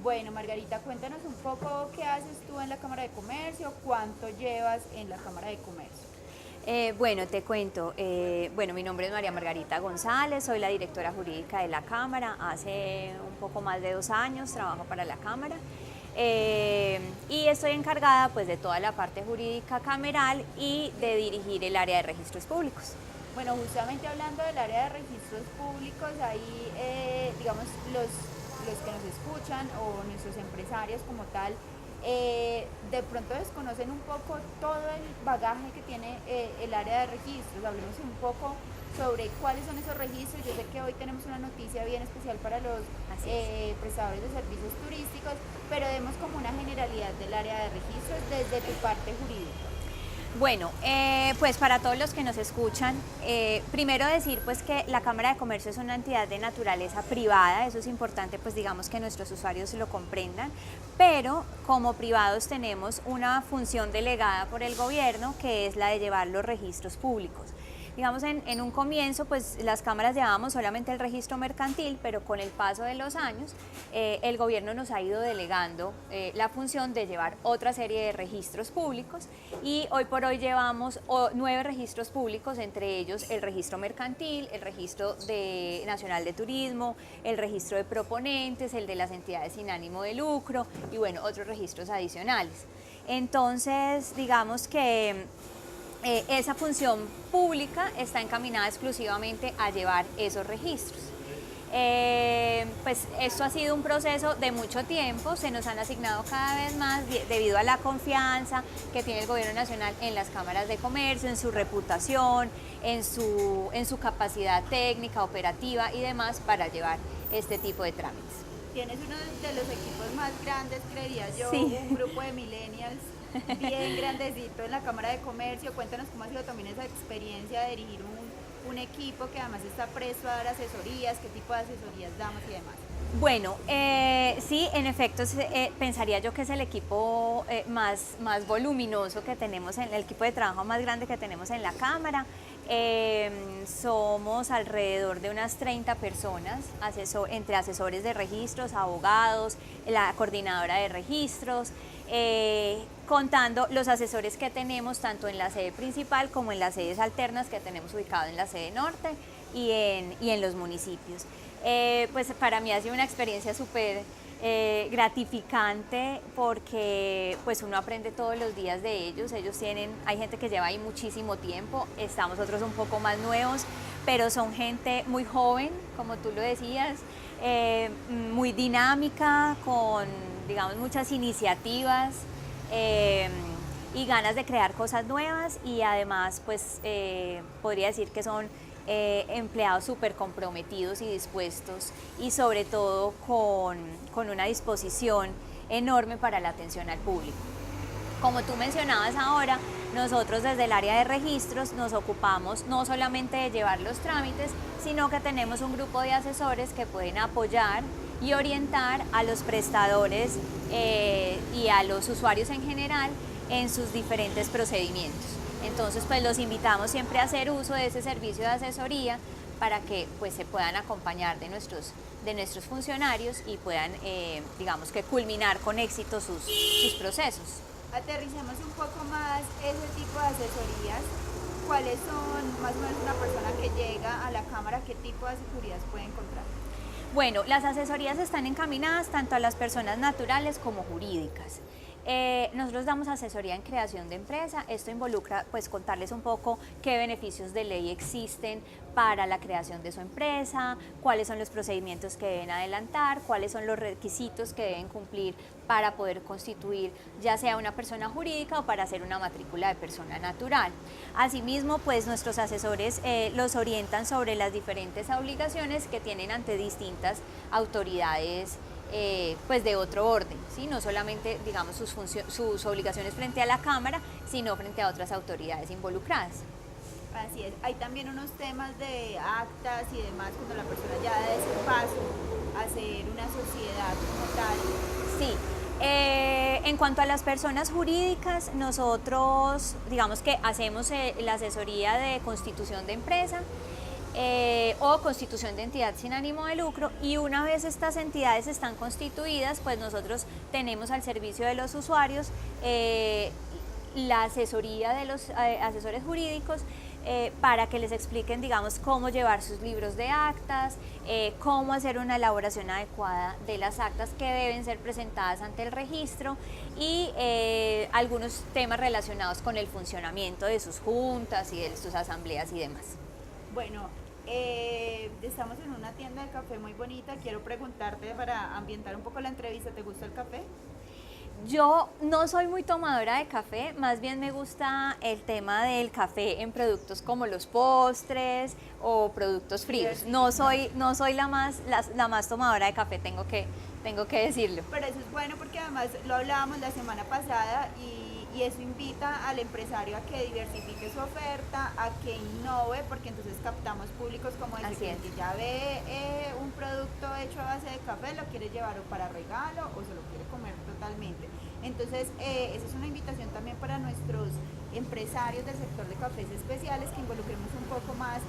Bueno, Margarita, cuéntanos un poco qué haces tú en la Cámara de Comercio, cuánto llevas en la Cámara de Comercio. Bueno, te cuento. Bueno, mi nombre es María Margarita González, soy la directora jurídica de la Cámara. Hace un poco más de 2 años trabajo para la Cámara y estoy encargada pues de toda la parte jurídica cameral y de dirigir el área de registros públicos. Bueno, justamente hablando del área de registros públicos, ahí, digamos, los que nos escuchan o nuestros empresarios como tal, de pronto desconocen un poco todo el bagaje que tiene el área de registros. Hablemos un poco sobre cuáles son esos registros. Yo sé que hoy tenemos una noticia bien especial para los Así es. prestadores de servicios turísticos, pero demos como una generalidad del área de registros desde tu parte jurídica. Bueno, pues para todos los que nos escuchan, primero decir pues que la Cámara de Comercio es una entidad de naturaleza privada, eso es importante pues digamos que nuestros usuarios lo comprendan, pero como privados tenemos una función delegada por el gobierno que es la de llevar los registros públicos. Digamos, en un comienzo, pues las cámaras llevábamos solamente el registro mercantil, pero con el paso de los años, el gobierno nos ha ido delegando la función de llevar otra serie de registros públicos y hoy por hoy llevamos 9 registros públicos, entre ellos el registro mercantil, el registro nacional de turismo, el registro de proponentes, el de las entidades sin ánimo de lucro y bueno, otros registros adicionales. Entonces, digamos que esa función pública está encaminada exclusivamente a llevar esos registros. Pues esto ha sido un proceso de mucho tiempo, se nos han asignado cada vez más debido a la confianza que tiene el gobierno nacional en las cámaras de comercio, en su reputación, en su capacidad técnica, operativa y demás para llevar este tipo de trámites. Tienes uno de los equipos más grandes, creería yo, Sí. un grupo de millennials bien grandecito en la Cámara de Comercio. Cuéntanos cómo ha sido también esa experiencia de dirigir un equipo que además está presto a dar asesorías, qué tipo de asesorías damos y demás. Bueno, sí, en efecto, pensaría yo que es el equipo más voluminoso que tenemos, el equipo de trabajo más grande que tenemos en la Cámara. Somos alrededor de unas 30 personas, entre asesores de registros, abogados, la coordinadora de registros, contando los asesores que tenemos tanto en la sede principal como en las sedes alternas que tenemos ubicado en la sede norte y en los municipios. Pues para mí ha sido una experiencia súper gratificante porque pues uno aprende todos los días de ellos. Hay gente que lleva ahí muchísimo tiempo, estamos otros un poco más nuevos, pero son gente muy joven, como tú lo decías, muy dinámica, con digamos muchas iniciativas y ganas de crear cosas nuevas y además pues podría decir que son empleados súper comprometidos y dispuestos y sobre todo con una disposición enorme para la atención al público. Como tú mencionabas ahora, nosotros desde el área de registros nos ocupamos no solamente de llevar los trámites, sino que tenemos un grupo de asesores que pueden apoyar y orientar a los prestadores y a los usuarios en general en sus diferentes procedimientos. Entonces, pues los invitamos siempre a hacer uso de ese servicio de asesoría para que pues se puedan acompañar de nuestros funcionarios y puedan, digamos que culminar con éxito sus procesos. Aterricemos un poco más ese tipo de asesorías. ¿Cuáles son más o menos una persona que llega a la Cámara, qué tipo de asesorías puede encontrar? Bueno, las asesorías están encaminadas tanto a las personas naturales como jurídicas. Nosotros damos asesoría en creación de empresa. Esto involucra pues contarles un poco qué beneficios de ley existen para la creación de su empresa, cuáles son los procedimientos que deben adelantar, cuáles son los requisitos que deben cumplir para poder constituir ya sea una persona jurídica o para hacer una matrícula de persona natural. Asimismo, pues nuestros asesores los orientan sobre las diferentes obligaciones que tienen ante distintas autoridades pues de otro orden, ¿sí? No solamente digamos sus obligaciones frente a la Cámara, sino frente a otras autoridades involucradas. Así es, hay también unos temas de actas y demás cuando la persona ya da ese paso a ser una sociedad como tal. Sí, en cuanto a las personas jurídicas, nosotros digamos que hacemos la asesoría de constitución de empresa, o constitución de entidad sin ánimo de lucro, y una vez estas entidades están constituidas, pues nosotros tenemos al servicio de los usuarios la asesoría de los asesores jurídicos para que les expliquen, digamos, cómo llevar sus libros de actas, cómo hacer una elaboración adecuada de las actas que deben ser presentadas ante el registro y algunos temas relacionados con el funcionamiento de sus juntas y de sus asambleas y demás. Bueno, estamos en una tienda de café muy bonita. Quiero preguntarte para ambientar un poco la entrevista, ¿te gusta el café? Yo no soy muy tomadora de café, más bien me gusta el tema del café en productos como los postres o productos fríos. No soy la más tomadora de café, tengo que decirlo. Pero eso es bueno porque además lo hablábamos la semana pasada y eso invita al empresario a que diversifique su oferta, a que innove, porque entonces captamos públicos como el que ya ve un producto hecho a base de café, lo quiere llevar o para regalo o se lo quiere comer totalmente. Entonces, esa es una invitación también para nuestros empresarios del sector de cafés especiales, que involucremos un poco más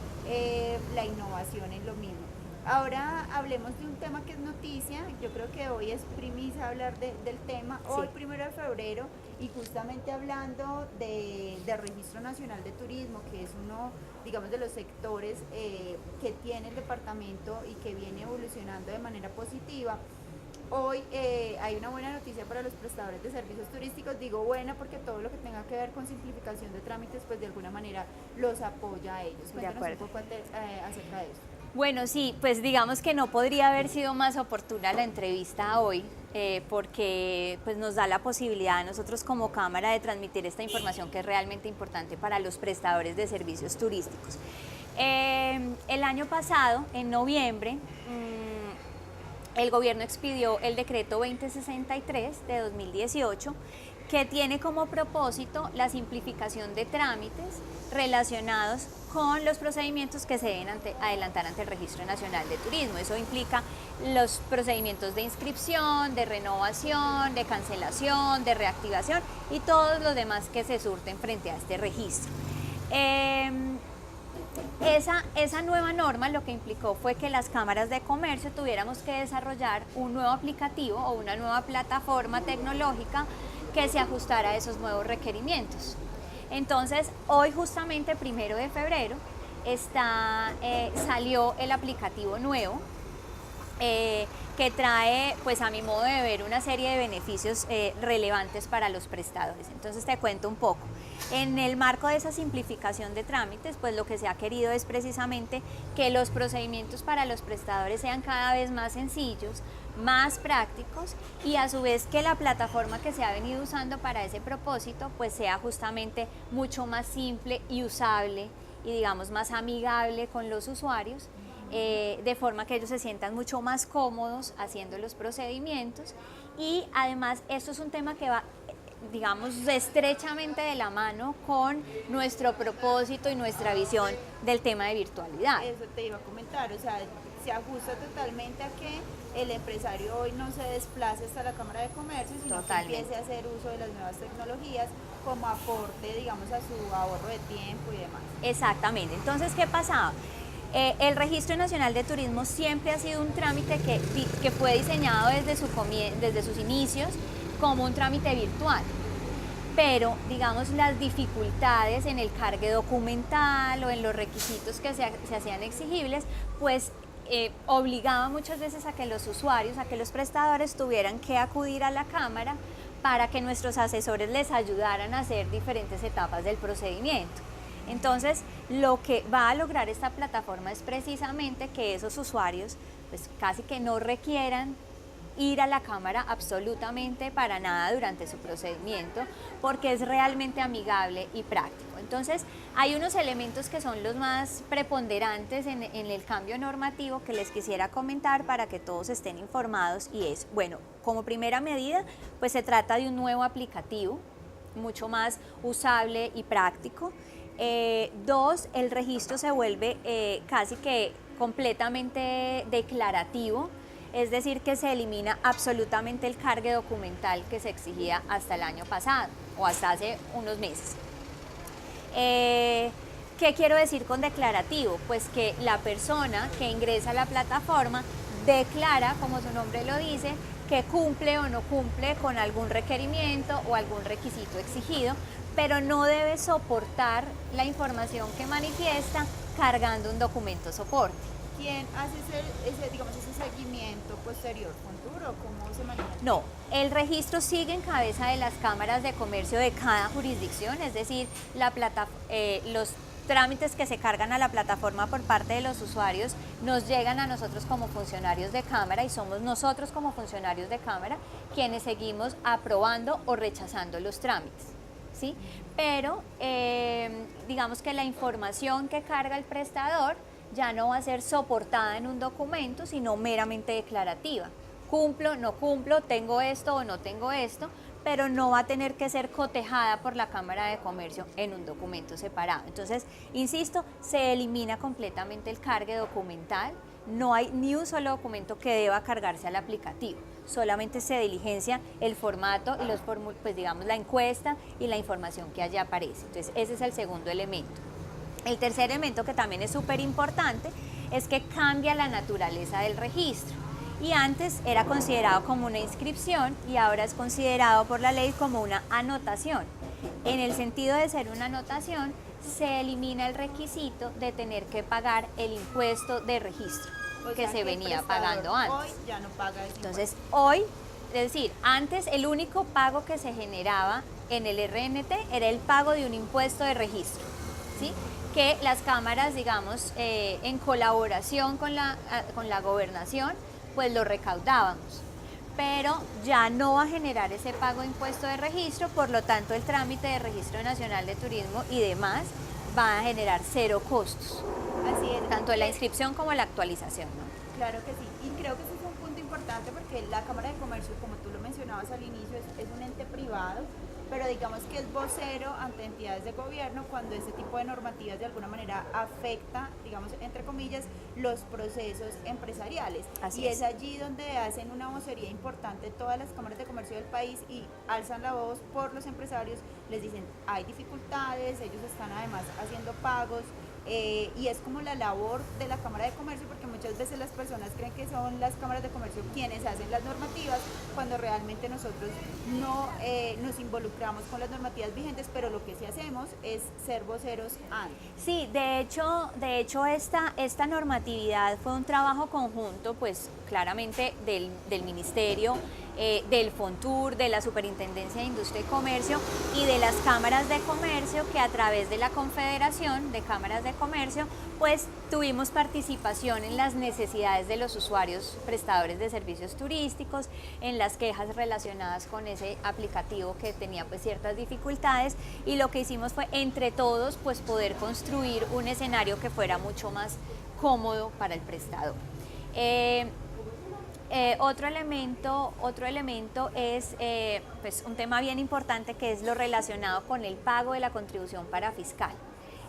la innovación en lo mismo. Ahora hablemos de un tema que es noticia. Yo creo que hoy es primicia hablar del tema. Hoy, 1 de febrero, y justamente hablando del Registro Nacional de Turismo, que es uno, digamos, de los sectores que tiene el departamento y que viene evolucionando de manera positiva. Hoy hay una buena noticia para los prestadores de servicios turísticos. Digo buena porque todo lo que tenga que ver con simplificación de trámites, pues de alguna manera los apoya a ellos. Cuéntanos un poco acerca de eso. Bueno, sí, pues digamos que no podría haber sido más oportuna la entrevista hoy, porque pues nos da la posibilidad a nosotros como Cámara de transmitir esta información que es realmente importante para los prestadores de servicios turísticos. El año pasado, en noviembre, el gobierno expidió el decreto 2063 de 2018, que tiene como propósito la simplificación de trámites relacionados con los procedimientos que se deben adelantar ante el Registro Nacional de Turismo. Eso implica los procedimientos de inscripción, de renovación, de cancelación, de reactivación y todos los demás que se surten frente a este registro. Esa nueva norma lo que implicó fue que las cámaras de comercio tuviéramos que desarrollar un nuevo aplicativo o una nueva plataforma tecnológica que se ajustara a esos nuevos requerimientos. Entonces, hoy justamente 1 de febrero salió el aplicativo nuevo que trae, pues a mi modo de ver, una serie de beneficios relevantes para los prestadores. Entonces te cuento un poco. En el marco de esa simplificación de trámites, pues lo que se ha querido es precisamente que los procedimientos para los prestadores sean cada vez más sencillos, más prácticos y a su vez que la plataforma que se ha venido usando para ese propósito pues sea justamente mucho más simple y usable y digamos más amigable con los usuarios, de forma que ellos se sientan mucho más cómodos haciendo los procedimientos. Y además esto es un tema que va, digamos, estrechamente de la mano con nuestro propósito y nuestra visión del tema de virtualidad. Eso te iba a comentar, o sea, se ajusta totalmente a que el empresario hoy no se desplace hasta la Cámara de Comercio, sino que empiece a hacer uso de las nuevas tecnologías como aporte, digamos, a su ahorro de tiempo y demás. Exactamente. Entonces, ¿qué pasaba? El Registro Nacional de Turismo siempre ha sido un trámite que fue diseñado desde sus inicios como un trámite virtual, pero digamos las dificultades en el cargue documental o en los requisitos que se hacían exigibles, pues obligaba muchas veces a que los usuarios, a que los prestadores tuvieran que acudir a la Cámara para que nuestros asesores les ayudaran a hacer diferentes etapas del procedimiento. Entonces, lo que va a lograr esta plataforma es precisamente que esos usuarios pues casi que no requieran ir a la Cámara absolutamente para nada durante su procedimiento, porque es realmente amigable y práctico. Entonces, hay unos elementos que son los más preponderantes en el cambio normativo que les quisiera comentar para que todos estén informados, y es, bueno, como primera medida, pues se trata de un nuevo aplicativo, mucho más usable y práctico. Dos, el registro se vuelve casi que completamente declarativo, es decir, que se elimina absolutamente el cargue documental que se exigía hasta el año pasado o hasta hace unos meses. ¿Qué quiero decir con declarativo? Pues que la persona que ingresa a la plataforma declara, como su nombre lo dice, que cumple o no cumple con algún requerimiento o algún requisito exigido, pero no debe soportar la información que manifiesta cargando un documento soporte. ¿Quién hace digamos, ese seguimiento posterior? ¿Fonturo? ¿Cómo se maneja? No, el registro sigue en cabeza de las cámaras de comercio de cada jurisdicción, es decir, los trámites que se cargan a la plataforma por parte de los usuarios nos llegan a nosotros como funcionarios de cámara y somos nosotros como funcionarios de cámara quienes seguimos aprobando o rechazando los trámites, ¿sí? Pero digamos que la información que carga el prestador ya no va a ser soportada en un documento, sino meramente declarativa. Cumplo, no cumplo, tengo esto o no tengo esto, pero no va a tener que ser cotejada por la Cámara de Comercio en un documento separado. Entonces, insisto, se elimina completamente el cargue documental, no hay ni un solo documento que deba cargarse al aplicativo, solamente se diligencia el formato y pues digamos la encuesta y la información que allá aparece. Entonces, ese es el segundo elemento. El tercer elemento, que también es súper importante, es que cambia la naturaleza del registro. Y antes era considerado como una inscripción y ahora es considerado por la ley como una anotación. En el sentido de ser una anotación, se elimina el requisito de tener que pagar el impuesto de registro que se venía pagando antes. Hoy ya no paga ese Entonces, hoy, es decir, antes el único pago que se generaba en el RNT era el pago de un impuesto de registro, ¿sí? Que las cámaras, digamos, en colaboración con la gobernación, pues lo recaudábamos, pero ya no va a generar ese pago de impuesto de registro, por lo tanto el trámite de Registro Nacional de Turismo y demás va a generar cero costos. Así es. Tanto la inscripción como la actualización, ¿no? Claro que sí, y creo que ese es un punto importante porque la Cámara de Comercio, como tú lo mencionabas al inicio, es un ente privado, pero digamos que es vocero ante entidades de gobierno cuando ese tipo de normativas de alguna manera afecta, digamos, entre comillas, los procesos empresariales. Así y es allí donde hacen una vocería importante todas las cámaras de comercio del país y alzan la voz por los empresarios, les dicen, hay dificultades, ellos están además haciendo pagos, y es como la labor de la Cámara de Comercio, porque muchas veces las personas creen que son las cámaras de comercio quienes hacen las normativas, cuando realmente nosotros no nos involucramos con las normativas vigentes, pero lo que sí hacemos es ser voceros antes. Sí, de hecho esta normatividad fue un trabajo conjunto, pues claramente del Ministerio, del Fontur, de la Superintendencia de Industria y Comercio y de las cámaras de comercio, que a través de la Confederación de Cámaras de Comercio pues tuvimos participación en las necesidades de los usuarios prestadores de servicios turísticos, en las quejas relacionadas con ese aplicativo que tenía pues ciertas dificultades, y lo que hicimos fue entre todos pues poder construir un escenario que fuera mucho más cómodo para el prestador. Otro elemento es pues un tema bien importante, que es lo relacionado con el pago de la contribución para fiscal.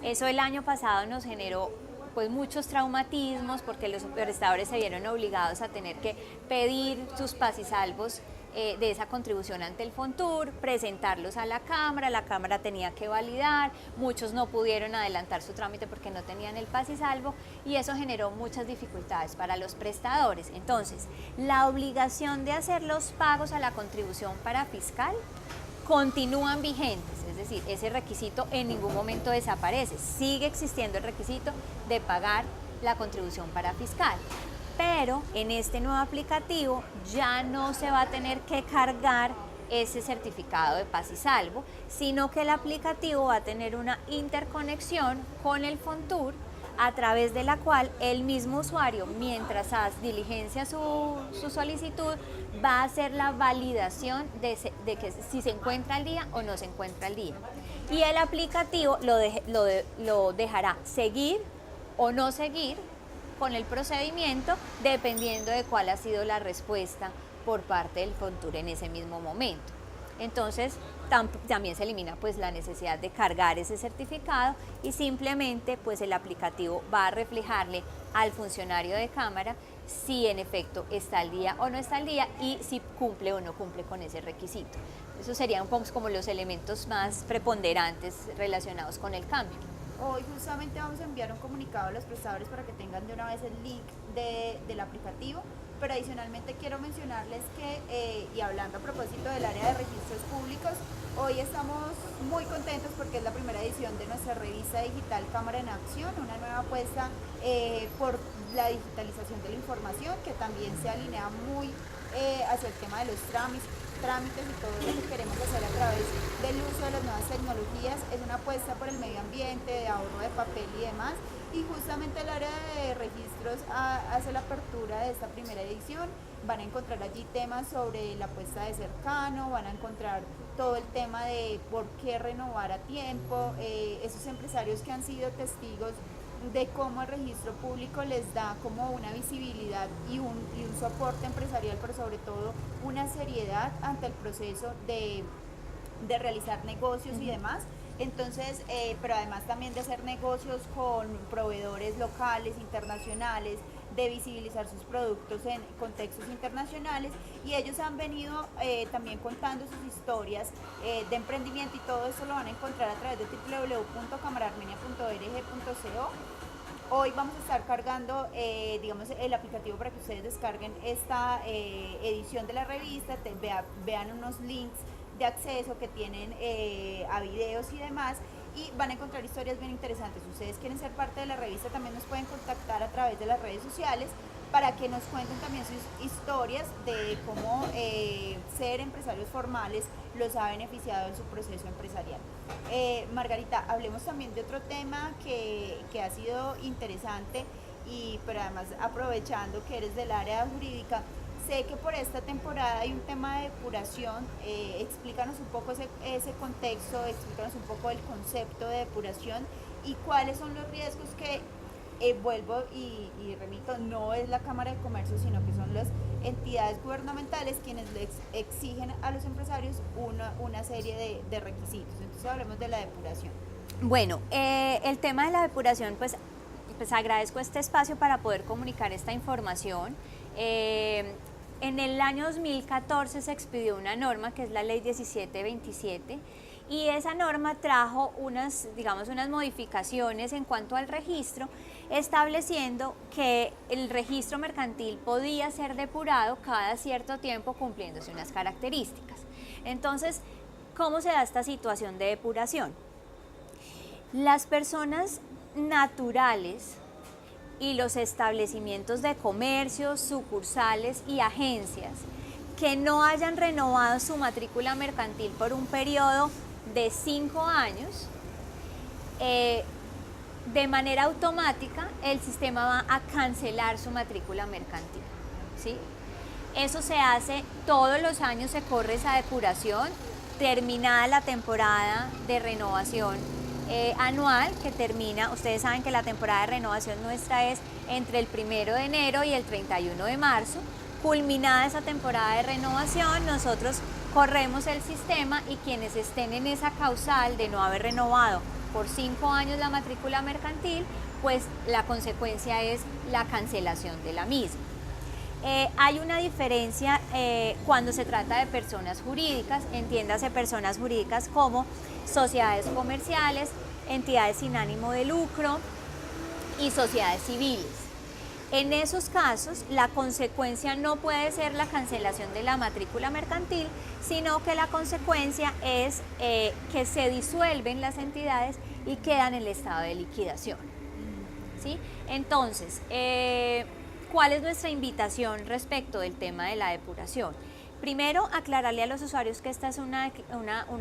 Eso el año pasado nos generó pues muchos traumatismos, porque los prestadores se vieron obligados a tener que pedir sus pasisalvos de esa contribución ante el Fontur, presentarlos a la Cámara tenía que validar, muchos no pudieron adelantar su trámite porque no tenían el pasisalvo, y eso generó muchas dificultades para los prestadores. Entonces, la obligación de hacer los pagos a la contribución para fiscal continúan vigentes, es decir, ese requisito en ningún momento desaparece, sigue existiendo el requisito de pagar la contribución para fiscal. Pero en este nuevo aplicativo ya no se va a tener que cargar ese certificado de paz y salvo, sino que el aplicativo va a tener una interconexión con el Fontur, a través de la cual el mismo usuario, mientras diligencia su solicitud, va a hacer la validación de que si se encuentra al día o no se encuentra al día. Y el aplicativo lo dejará seguir o no seguir con el procedimiento, dependiendo de cuál ha sido la respuesta por parte del Fontur en ese mismo momento. Entonces, también se elimina pues la necesidad de cargar ese certificado, y simplemente pues el aplicativo va a reflejarle al funcionario de cámara si en efecto está al día o no está al día, y si cumple o no cumple con ese requisito. Esos serían como los elementos más preponderantes relacionados con el cambio. Hoy justamente vamos a enviar un comunicado a los prestadores para que tengan de una vez el link del aplicativo, pero adicionalmente quiero mencionarles que, y hablando a propósito del área de registros públicos, hoy estamos muy contentos porque es la primera edición de nuestra revista digital Cámara en Acción, una nueva apuesta por la digitalización de la información que también se alinea muy hacia el tema de los trámites y todo lo que queremos hacer a través del uso de las nuevas tecnologías. Es una apuesta por el medio ambiente, de ahorro de papel y demás, y justamente el área de registros hace la apertura de esta primera edición. Van a encontrar allí temas sobre la apuesta de cercano, van a encontrar todo el tema de por qué renovar a tiempo, esos empresarios que han sido testigos de cómo el registro público les da como una visibilidad y un soporte empresarial, pero sobre todo una seriedad ante el proceso de realizar negocios y demás. Entonces, pero además también de hacer negocios con proveedores locales, internacionales, de visibilizar sus productos en contextos internacionales, y ellos han venido también contando sus historias de emprendimiento, y todo eso lo van a encontrar a través de www.camararmenia.org.co. Hoy vamos a estar cargando, digamos, el aplicativo para que ustedes descarguen esta edición de la revista, vean unos links de acceso que tienen a videos y demás, y van a encontrar historias bien interesantes. Si ustedes quieren ser parte de la revista, también nos pueden contactar a través de las redes sociales para que nos cuenten también sus historias de cómo ser empresarios formales los ha beneficiado en su proceso empresarial. Margarita, hablemos también de otro tema que ha sido interesante, pero además aprovechando que eres del área jurídica, sé que por esta temporada hay un tema de depuración. Explícanos un poco ese contexto, explícanos un poco el concepto de depuración y cuáles son los riesgos que, vuelvo y remito, no es la Cámara de Comercio, sino que son las entidades gubernamentales quienes les exigen a los empresarios una serie de requisitos. Entonces hablemos de la depuración. Bueno, el tema de la depuración, pues agradezco este espacio para poder comunicar esta información. En el año 2014 se expidió una norma que es la Ley 1727, y esa norma trajo unas modificaciones en cuanto al registro, estableciendo que el registro mercantil podía ser depurado cada cierto tiempo cumpliéndose unas características. Entonces, ¿cómo se da esta situación de depuración? Las personas naturales y los establecimientos de comercio, sucursales y agencias que no hayan renovado su matrícula mercantil por un periodo de 5 años, de manera automática el sistema va a cancelar su matrícula mercantil, ¿sí? Eso se hace todos los años, se corre esa depuración, terminada la temporada de renovación anual, que termina, ustedes saben que la temporada de renovación nuestra es entre el 1 de enero y el 31 de marzo. Culminada esa temporada de renovación, nosotros corremos el sistema, y quienes estén en esa causal de no haber renovado por 5 años la matrícula mercantil, pues la consecuencia es la cancelación de la misma. Hay una diferencia cuando se trata de personas jurídicas, entiéndase personas jurídicas como sociedades comerciales, entidades sin ánimo de lucro y sociedades civiles. En esos casos, la consecuencia no puede ser la cancelación de la matrícula mercantil, sino que la consecuencia es que se disuelven las entidades y quedan en el estado de liquidación, ¿sí? Entonces, ¿cuál es nuestra invitación respecto del tema de la depuración? Primero, aclararle a los usuarios que esta es una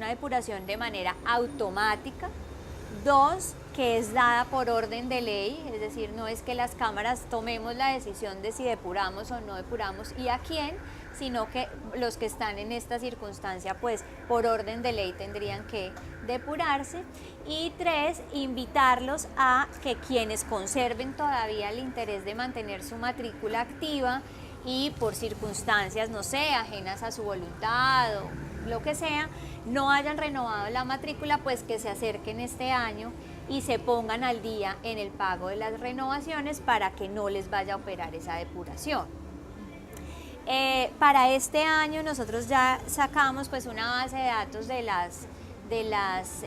depuración de manera automática. 2, que es dada por orden de ley, es decir, no es que las cámaras tomemos la decisión de si depuramos o no depuramos y a quién, sino que los que están en esta circunstancia, pues por orden de ley tendrían que depurarse. Y 3, invitarlos a que quienes conserven todavía el interés de mantener su matrícula activa y por circunstancias, no sé, ajenas a su voluntad o lo que sea, no hayan renovado la matrícula, pues que se acerquen este año y se pongan al día en el pago de las renovaciones para que no les vaya a operar esa depuración. Para este año nosotros ya sacamos pues una base de datos de las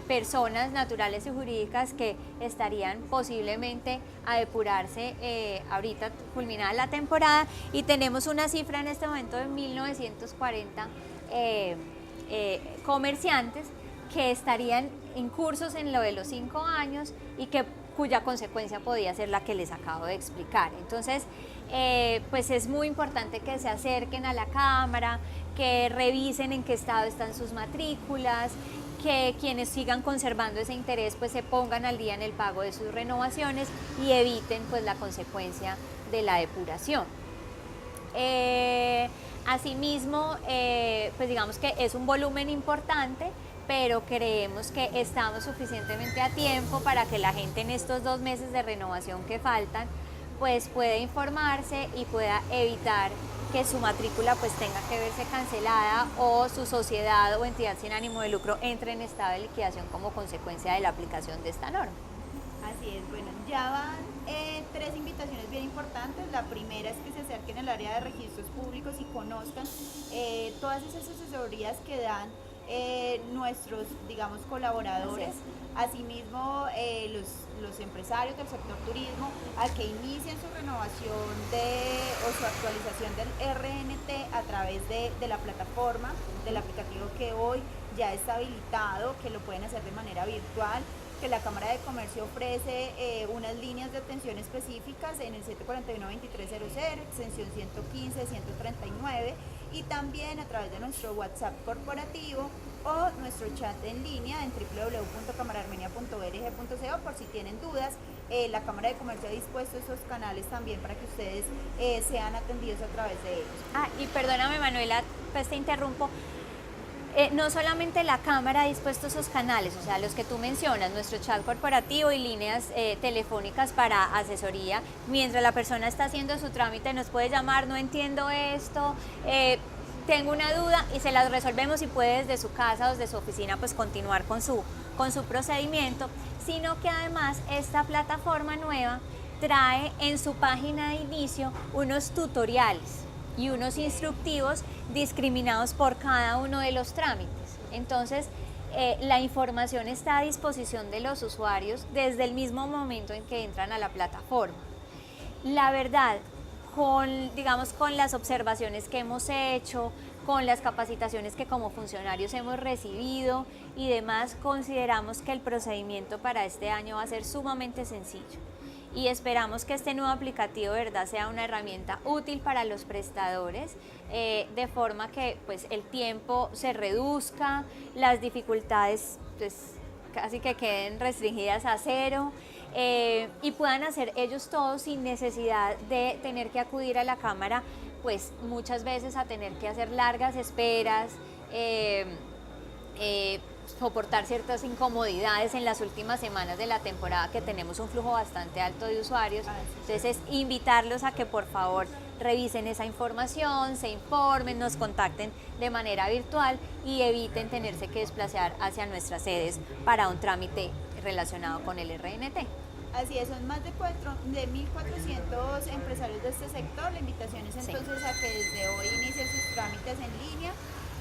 personas naturales y jurídicas que estarían posiblemente a depurarse ahorita culminada la temporada, y tenemos una cifra en este momento de 1940 comerciantes que estarían incursos en lo de los 5 años y cuya consecuencia podía ser la que les acabo de explicar. Entonces, pues es muy importante que se acerquen a la Cámara, que revisen en qué estado están sus matrículas, que quienes sigan conservando ese interés pues se pongan al día en el pago de sus renovaciones y eviten pues la consecuencia de la depuración. Asimismo, pues digamos que es un volumen importante, pero creemos que estamos suficientemente a tiempo para que la gente en estos 2 meses de renovación que faltan pues pueda informarse y pueda evitar que su matrícula pues tenga que verse cancelada o su sociedad o entidad sin ánimo de lucro entre en estado de liquidación como consecuencia de la aplicación de esta norma. Así es, bueno, ya van 3 invitaciones bien importantes. La primera es que se acerquen al área de registros públicos y conozcan todas esas asesorías que dan nuestros, digamos, colaboradores. Asimismo, los empresarios del sector turismo, a que inicien su renovación o su actualización del RNT a través de la plataforma, del aplicativo que hoy ya está habilitado, que lo pueden hacer de manera virtual, que la Cámara de Comercio ofrece unas líneas de atención específicas en el 741-2300, extensión 115, 139, y también a través de nuestro WhatsApp corporativo o nuestro chat en línea en www.camararmenia.org.co por si tienen dudas. La Cámara de Comercio ha dispuesto esos canales también para que ustedes sean atendidos a través de ellos. Y perdóname, Manuela, pues te interrumpo. No solamente la Cámara ha dispuesto esos canales, o sea, los que tú mencionas, nuestro chat corporativo y líneas telefónicas para asesoría, mientras la persona está haciendo su trámite nos puede llamar, no entiendo esto, tengo una duda, y se las resolvemos y puede desde su casa o desde su oficina pues continuar con su procedimiento, sino que además esta plataforma nueva trae en su página de inicio unos tutoriales y unos instructivos discriminados por cada uno de los trámites. Entonces, la información está a disposición de los usuarios desde el mismo momento en que entran a la plataforma. La verdad, digamos, con las observaciones que hemos hecho, con las capacitaciones que como funcionarios hemos recibido y demás, consideramos que el procedimiento para este año va a ser sumamente sencillo. Y esperamos que este nuevo aplicativo, ¿verdad?, sea una herramienta útil para los prestadores, de forma que pues, el tiempo se reduzca, las dificultades pues, casi que queden restringidas a 0, y puedan hacer ellos todo sin necesidad de tener que acudir a la Cámara, pues muchas veces a tener que hacer largas esperas, soportar ciertas incomodidades en las últimas semanas de la temporada, que tenemos un flujo bastante alto de usuarios. Entonces, invitarlos a que por favor revisen esa información, se informen, nos contacten de manera virtual y eviten tenerse que desplazar hacia nuestras sedes para un trámite relacionado con el RNT. Así es, son más de 1.400 empresarios de este sector. La invitación es entonces a que desde hoy inicien sus trámites en línea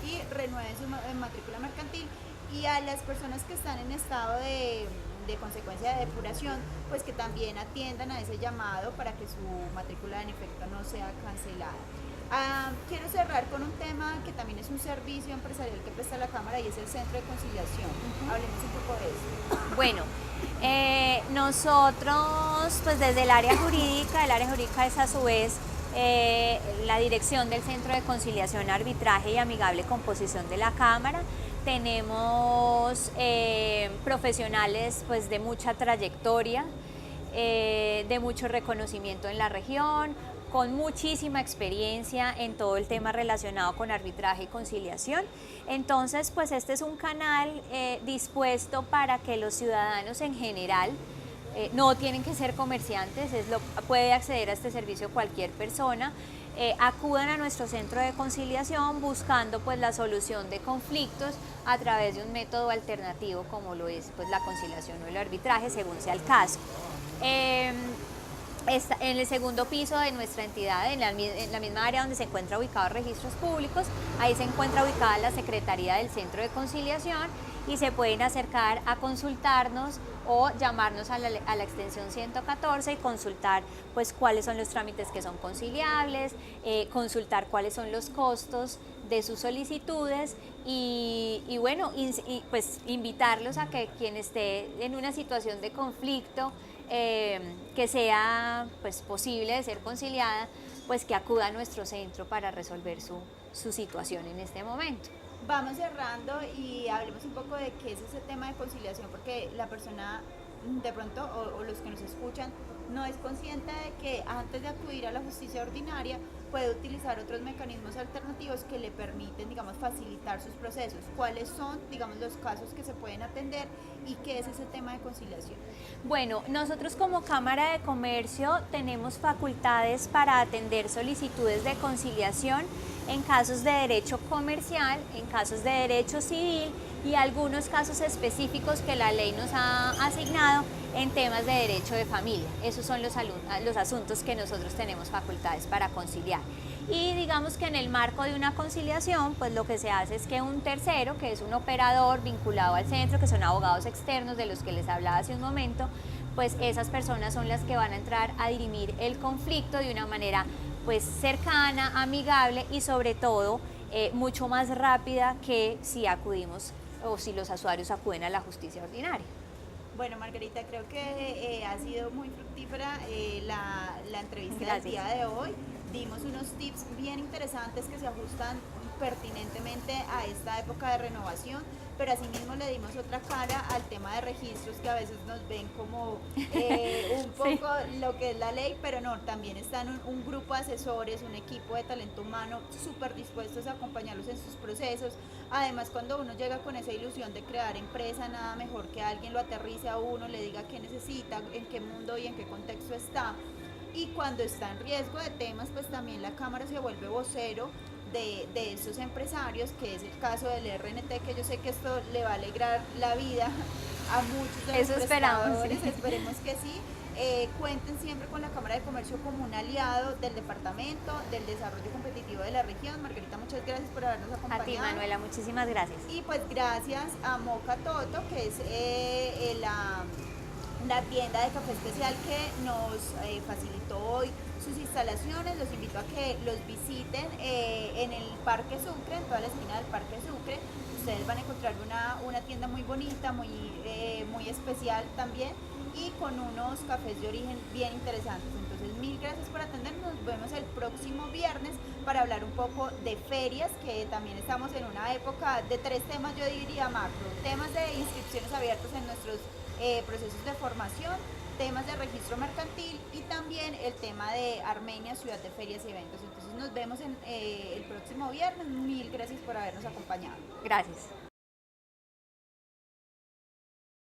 y renueven su matrícula mercantil. Y a las personas que están en estado de consecuencia de depuración, pues que también atiendan a ese llamado para que su matrícula en efecto no sea cancelada. Quiero cerrar con un tema que también es un servicio empresarial que presta la Cámara, y es el Centro de Conciliación. Hablemos un poco de eso. Bueno, nosotros pues desde el área jurídica es a su vez la dirección del Centro de Conciliación, Arbitraje y Amigable Composición de la Cámara. Tenemos profesionales pues, de mucha trayectoria, de mucho reconocimiento en la región, con muchísima experiencia en todo el tema relacionado con arbitraje y conciliación. Entonces, pues este es un canal dispuesto para que los ciudadanos en general, no tienen que ser comerciantes, puede acceder a este servicio cualquier persona, acudan a nuestro centro de conciliación buscando pues la solución de conflictos a través de un método alternativo como lo es pues la conciliación o el arbitraje según sea el caso. En el segundo piso de nuestra entidad, en la misma área donde se encuentra ubicado registros públicos, ahí se encuentra ubicada la Secretaría del Centro de Conciliación, y se pueden acercar a consultarnos o llamarnos a la extensión 114 y consultar pues cuáles son los trámites que son conciliables, consultar cuáles son los costos de sus solicitudes y bueno, pues invitarlos a que quien esté en una situación de conflicto que sea pues posible de ser conciliada, pues que acuda a nuestro centro para resolver su situación en este momento. Vamos cerrando y hablemos un poco de qué es ese tema de conciliación, porque la persona de pronto o los que nos escuchan no es consciente de que antes de acudir a la justicia ordinaria puede utilizar otros mecanismos alternativos que le permiten, digamos, facilitar sus procesos. ¿Cuáles son, digamos, los casos que se pueden atender y qué es ese tema de conciliación? Bueno, nosotros como Cámara de Comercio tenemos facultades para atender solicitudes de conciliación en casos de derecho comercial, en casos de derecho civil y algunos casos específicos que la ley nos ha asignado en temas de derecho de familia. Esos son los asuntos que nosotros tenemos facultades para conciliar. Y digamos que en el marco de una conciliación, pues lo que se hace es que un tercero, que es un operador vinculado al centro, que son abogados externos de los que les hablaba hace un momento, pues esas personas son las que van a entrar a dirimir el conflicto de una manera pues cercana, amigable y sobre todo mucho más rápida que si acudimos o si los usuarios acuden a la justicia ordinaria. Bueno, Margarita, creo que ha sido muy fructífera la entrevista Gracias. del día de hoy. Dimos unos tips bien interesantes que se ajustan pertinentemente a esta época de renovación, pero asimismo le dimos otra cara al tema de registros que a veces nos ven como un poco lo que es la ley, pero no, también están un grupo de asesores, un equipo de talento humano súper dispuestos a acompañarlos en sus procesos. Además, cuando uno llega con esa ilusión de crear empresa, nada mejor que alguien lo aterrice a uno, le diga qué necesita, en qué mundo y en qué contexto está. Y cuando está en riesgo de temas, pues también la Cámara se vuelve vocero de estos empresarios, que es el caso del RNT, que yo sé que esto le va a alegrar la vida a muchos de los Eso esperamos, prestadores, sí. esperemos que sí. Cuenten siempre con la Cámara de Comercio como un aliado del departamento, del desarrollo competitivo de la región. Margarita, muchas gracias por habernos acompañado. A ti, Manuela, muchísimas gracias. Y pues gracias a Moca Toto, que es la tienda de café especial que nos facilitó hoy sus instalaciones. Los invito a que los visiten en el Parque Sucre, en toda la esquina del Parque Sucre. Ustedes van a encontrar una tienda muy bonita, muy especial también, y con unos cafés de origen bien interesantes. Entonces, mil gracias por atendernos. Nos vemos el próximo viernes para hablar un poco de ferias, que también estamos en una época de 3 temas, yo diría macro: temas de inscripciones abiertas en nuestros procesos de formación, temas de registro mercantil y también el tema de Armenia, ciudad de ferias y eventos. Entonces nos vemos el próximo viernes. Mil gracias por habernos acompañado. Gracias.